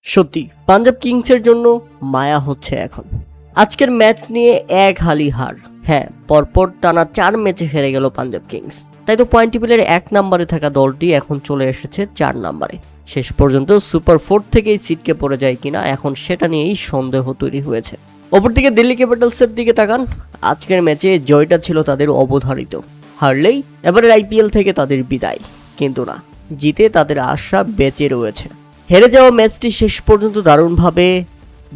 সত্যি পাঞ্জাব কিংসের জন্য মায়া হচ্ছে এখন। আজকের ম্যাচ নিয়ে এক হালি হার। হ্যাঁ, পরপর টানা 4 ম্যাচে হেরে গেল পাঞ্জাব কিংস। তাই তো পয়েন্ট টেবিলের 1 নম্বরে থাকা দলটি এখন চলে এসেছে 4 নম্বরে। শেষ পর্যন্ত সুপার 4 থেকেই ছিটকে পড়ে যায় কিনা এখন সেটা নিয়েই সন্দেহ তৈরি হয়েছে। অপরদিকে দিল্লি ক্যাপিটালসের দিকে তাকান। আজকের ম্যাচে জয়টা ছিল তাদের অবধারিত। হারলেই এবারের আইপিএল থেকে তাদের বিদায়, কিন্তু না, জিতে তাদের আশা বেঁচে রয়েছে। হেরে যাওয়া ম্যাচটি শেষ পর্যন্ত দারুণভাবে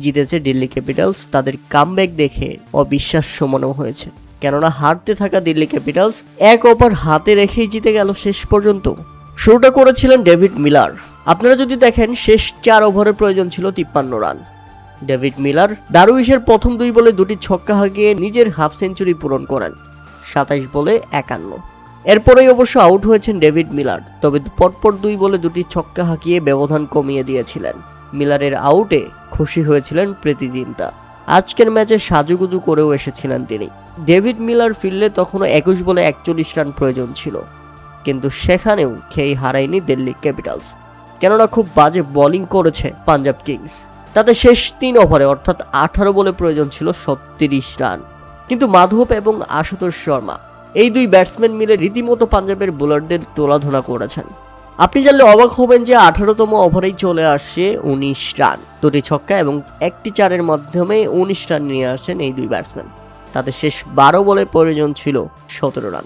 জিতেছে দিল্লি ক্যাপিটালস। তাদের কামব্যাক দেখে অবিশ্বাস্য মনে হয়েছে, কেননা হারতে থাকা দিল্লি ক্যাপিটালস এক ওভার হাতে রেখেই জিতে গেল শেষ পর্যন্ত। শুরুটা করেছিলেন ডেভিড মিলার। আপনারা যদি দেখেন, শেষ 4 ওভারের প্রয়োজন ছিল 53 রান। ডেভিড মিলার দারুইশের প্রথম 2 বলে 2টি ছক্কা হাঁকিয়ে নিজের হাফ সেঞ্চুরি পূরণ করেন 27 বলে 51। এরপরেই অবশ্য আউট হয়েছেন ডেভিড মিলার, তবে পরপর 2 বলে 2টি ছক্কা হাঁকিয়ে ব্যবধান কমিয়ে দিয়েছিলেন। মিলারের আউটে খুশি হয়েছিলেন প্রীতি জিন্তা। আজকের ম্যাচে সাজুগুজু করেও এসেছিলেন তিনি। ডেভিড মিলার ফিরলে তখনও 21 বলে 41 রান প্রয়োজন ছিল, কিন্তু সেখানেও খেই হারায়নি দিল্লি ক্যাপিটালস, কেননা খুব বাজে বোলিং করেছে পাঞ্জাব কিংস। তাতে শেষ 3 ওভারে অর্থাৎ 18 বলে প্রয়োজন ছিল 36 রান, কিন্তু মাধব এবং আশুতোষ শর্মা এই 2 ব্যাটসম্যান মিলে রীতিমতো পাঞ্জাবের বোলারদের তোলাধনা করেছেন। আপনি জানলে অবাক হবেন যে 18তম ওভারেই চলে আসে 19 রান। 2টি ছক্কা এবং 1টি চারের মাধ্যমে 19 রান নিয়ে আসেন এই 2 ব্যাটসম্যান। তাতে শেষ 12 বলে প্রয়োজন ছিল 17 রান,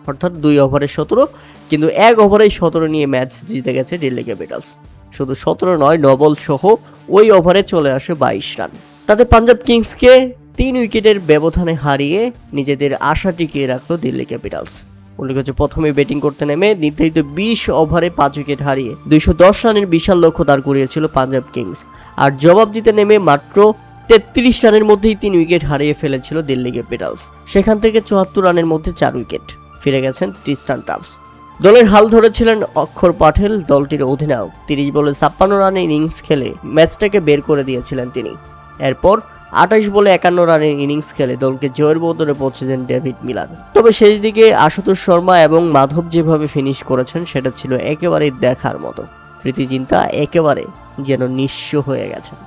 অর্থাৎ 2 ওভারে 17, কিন্তু 1 ওভারেই 17 নিয়ে ম্যাচ জিতে গেছে দিল্লি ক্যাপিটালস। শুধু 17 নয়, নবল সহ ওই ওভারে চলে আসে 22 রান। তাতে পাঞ্জাব কিংসকে 3 উইকেটের ব্যবধানে হারিয়ে নিজেদের আশা টিকিয়ে রাখলো দিল্লি ক্যাপিটালস। উল্লেখ্য, প্রথমে ব্যাটিং করতে নেমে নির্ধারিত 20 ওভারে 5 উইকেট হারিয়ে 210 রানের বিশাল লক্ষ্য দাঁড় করিয়েছিল পাঞ্জাব কিংস। আর জবাব দিতে নেমে মাত্র 33 রানের মধ্যেই 3 উইকেট হারিয়ে ফেলেছিল দিল্লি ক্যাপিটালস। সেখান থেকে 74 রানের মধ্যে 4 উইকেট। ফিরে গেছেন ট্রিস্টান টাফস। দলের হাল ধরেছিলেন অক্ষর পাটেল, দলটির অধিনায়ক। 30 বলে 56 রানের ইনিংস খেলে ম্যাচটাকে বের করে দিয়েছিলেন তিনি। এরপর 28 বলে 51 রানের ইনিংস খেলে দলকে জয়ের বদলে পৌঁছেছেন ডেভিড মিলার। তবে শেষ দিকে আশুতোষ শর্মা এবং মাধব যেভাবে ফিনিশ করেছেন সেটা ছিল একেবারেই দেখার মতো। প্রীতি জিন্তা একেবারে যেন নিঃস্ব হয়ে গেছেন।